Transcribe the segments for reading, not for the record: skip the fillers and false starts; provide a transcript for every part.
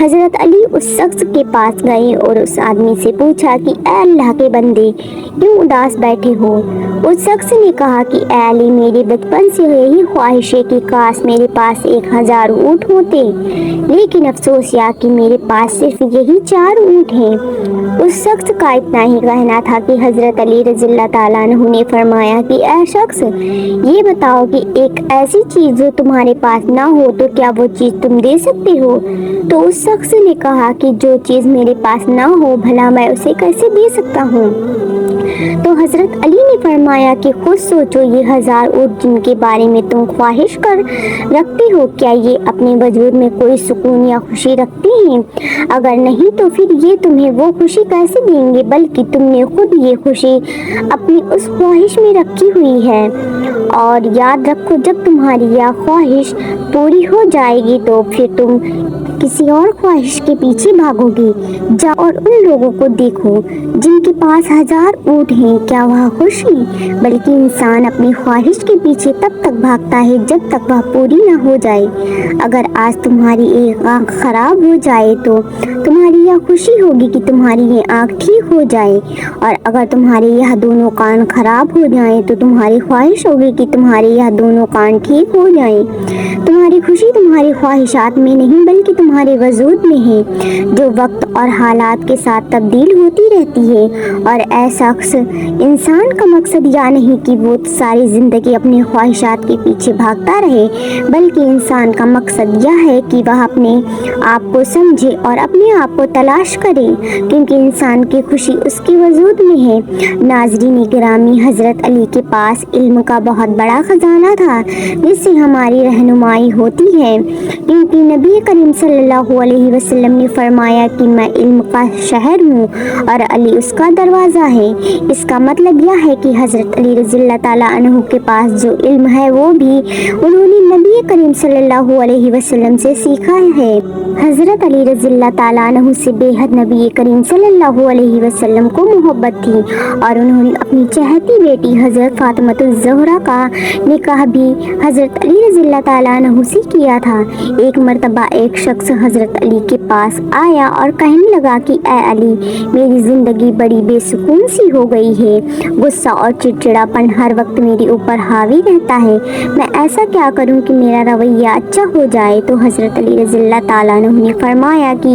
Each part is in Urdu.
حضرت علی اس شخص کے پاس گئے اور اس آدمی سے پوچھا کہ اے اللہ کے بندے کیوں اداس بیٹھے ہو؟ اس شخص نے کہا کہ اے علی میری بچپن سے یہی خواہش ہے کہ کاش میرے پاس 1000 اونٹ ہوتے، لیکن افسوس یہ کہ میرے پاس صرف یہی 4 اونٹ ہیں۔ اس شخص کا اتنا ہی کہنا تھا کہ حضرت علی رضی اللہ تعالیٰ عنہ نے فرمایا کہ اے شخص یہ بتاؤ کہ ایک ایسی چیز جو تمہارے پاس نہ ہو تو کیا وہ چیز تم دے سکتے ہو؟ تو اس شخص نے کہا کہ جو چیز میرے پاس نہ ہو بھلا میں اسے کیسے دے سکتا ہوں؟ تو حضرت علی نے فرمایا کہ خود سوچو، یہ 1000 اونٹ جن کے بارے میں تم خواہش کر رکھتے ہو کیا یہ اپنے وجود میں کوئی سکون یا خوشی رکھتے ہیں؟ اگر نہیں تو پھر یہ تمہیں وہ خوشی کیسے دیں گے؟ بلکہ تم نے خود یہ خوشی اپنی اس خواہش میں رکھی ہوئی ہے۔ اور یاد رکھو جب تمہاری یہ خواہش پوری ہو جائے گی تو پھر تم کسی اور خواہش کے پیچھے بھاگو گے۔ جاؤ اور ان لوگوں کو دیکھو جن کے پاس 1000 اونٹ ہیں، کیا وہ خوش ہیں؟ بلکہ انسان اپنی خواہش کے پیچھے تب تک بھاگتا ہے جب تک وہ پوری نہ ہو جائے۔ اگر آج تمہاری ایک آنکھ خراب ہو جائے تو تمہاری یہ خوشی ہوگی کہ تمہاری یہ آنکھ ٹھیک ہو جائے، اور اگر تمہارے یہ دونوں کان خراب ہو جائیں تو تمہاری خواہش ہوگی کہ تمہارے یہ دونوں کان ٹھیک ہو جائیں۔ تمہاری خوشی تمہاری خواہشات میں نہیں بلکہ تمہارے وجود میں ہے، جو وقت اور حالات کے ساتھ تبدیل ہوتی رہتی ہے۔ اور اے شخص، انسان کا مقصد یہ نہیں کہ وہ ساری زندگی اپنی خواہشات کے پیچھے بھاگتا رہے، بلکہ انسان کا مقصد یہ ہے کہ وہ اپنے آپ کو سمجھے اور اپنے آپ کو تلاش کرے، کیونکہ انسان کی خوشی اس کے وجود میں ہے۔ ناظرین گرامی، حضرت علی کے پاس علم کا بہت بڑا خزانہ تھا جس سے ہماری رہنمائی ہوتی ہے، کیونکہ نبی کریم صلی اللہ علیہ وسلم نے فرمایا کہ میں علم کا شہر ہوں اور علی اس کا دروازہ ہے۔ اس کا مطلب یہ ہے کہ حضرت علی رضی اللہ تعالیٰ عنہ کے پاس جو علم ہے وہ بھی انہوں نے نبی کریم صلی اللہ علیہ وسلم سے سیکھا ہے۔ حضرت علی رضی اللہ تعالیٰ عنہ سے بے حد نبی کریم صلی اللہ علیہ وسلم کو محبت تھی، اور انہوں نے اپنی چہیتی بیٹی حضرت فاطمہ الزہرا کا نکاح بھی حضرت علی رضی اللہ تعالیٰ عنہ سے کیا تھا۔ ایک مرتبہ ایک شخص حضرت علی کے پاس آیا اور کہنے لگا کہ اے علی، میری زندگی بڑی بے سکون سی ہو گئی ہے، غصہ اور چڑچڑاپن ہر وقت میرے اوپر حاوی رہتا ہے، میں ایسا کیا کروں کہ میرا رویہ اچھا ہو جائے؟ تو حضرت علی رضی اللہ تعالیٰ عنہ نے فرمایا کہ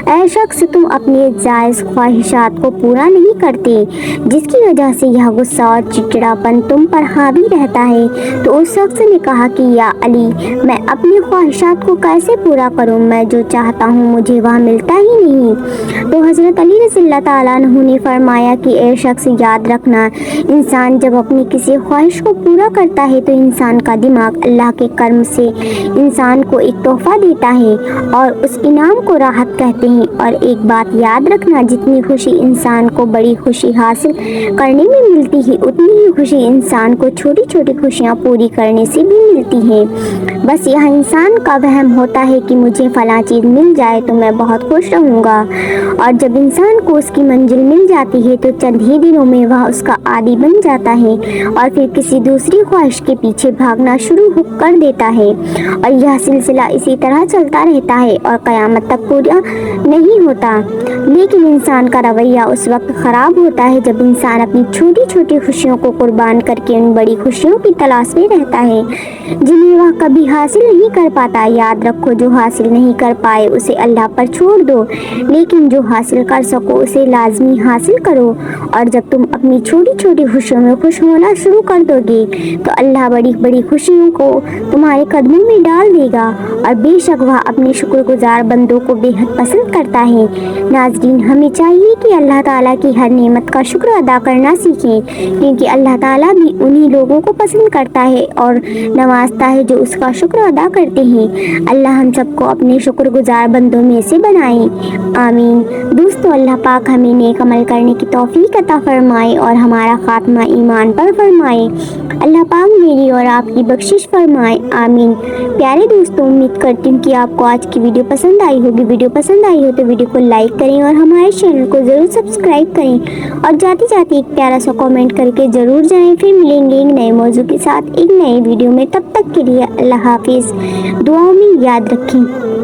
اے شخص، تم اپنی جائز خواہشات کو پورا نہیں کرتے، جس کی وجہ سے یہ غصہ اور چڑچڑاپن تم پر حاوی رہتا ہے۔ تو اس شخص نے کہا کہ یا علی، میں اپنی خواہشات کو کیسے پورا کروں؟ میں جو چاہتا ہوں مجھے وہ ملتا ہی نہیں۔ تو حضرت علی رضی اللہ تعالیٰ عنہ نے فرمایا کہ اے شخص، یاد رکھنا، انسان جب اپنی کسی خواہش کو پورا کرتا ہے تو انسان کا دماغ اللہ کے کرم سے انسان کو ایک تحفہ دیتا ہے، اور اس انعام کو راحت کہتے ہیں۔ اور ایک بات یاد رکھنا، جتنی خوشی انسان کو بڑی خوشی حاصل کرنے میں ملتی ہے، اتنی ہی خوشی انسان کو چھوٹی چھوٹی خوشیاں پوری کرنے سے بھی ملتی ہے۔ بس یہ انسان کا وہم ہوتا ہے کہ مجھے فلاں چیز مل جائے تو میں بہت خوش رہوں گا، اور جب انسان کو اس کی منزل مل جاتی ہے تو چند ہی دنوں میں وہ اس کا عادی بن جاتا ہے اور پھر کسی دوسری خواہش کے پیچھے بھاگنا شروع کر دیتا ہے، اور یہ سلسلہ اسی طرح چلتا رہتا ہے اور قیامت تک پورا نہیں ہوتا۔ لیکن انسان کا رویہ اس وقت خراب ہوتا ہے جب انسان اپنی چھوٹی چھوٹی خوشیوں کو قربان کر کے ان بڑی خوشیوں کی تلاش میں رہتا ہے جنہیں وہ کبھی حاصل نہیں کر پاتا۔ یاد رکھو، جو حاصل نہیں کر پائے اسے اللہ پر چھوڑ دو، لیکن جو حاصل کر سکو اسے لازمی حاصل کرو۔ اور جب تم اپنی چھوٹی چھوٹی خوشیوں میں خوش ہونا شروع کر دو گے تو اللہ بڑی بڑی خوشیوں کو تمہارے قدموں میں ڈال دے گا، اور بے شک وہ اپنے شکر گزار بندوں کو بے حد پسند کرتا ہے۔ ناظرین، ہمیں چاہیے کہ اللہ تعالیٰ کی ہر نعمت کا شکر ادا کرنا سیکھیں، کیونکہ اللہ تعالیٰ بھی انہی لوگوں کو پسند کرتا ہے اور نوازتا ہے جو اس کا شکر ادا کرتے ہیں۔ اللہ ہم سب کو اپنے شکر گزار بندوں میں سے بنائیں، آمین۔ دوستو، اللہ پاک ہمیں نیک عمل کرنے کی توفیق عطا فرمائے اور ہمارا خاتمہ ایمان پر فرمائے۔ اللہ پاک میری اور آپ کی بخشش فرمائے، آمین۔ پیارے دوستو، امید کرتی ہوں کہ آپ کو آج کی ویڈیو پسند آئی ہوگی۔ ویڈیو پسند آئی ہو تو ویڈیو کو لائک کریں اور ہمارے چینل کو ضرور سبسکرائب کریں، اور جاتے جاتے ایک پیارا سا کامنٹ کر کے ضرور جائیں۔ پھر ملیں گے ایک نئے موضوع کے ساتھ ایک نئے ویڈیو میں، تب تک کے لیے اللہ حافظ۔ دعاؤں میں یاد رکھیں۔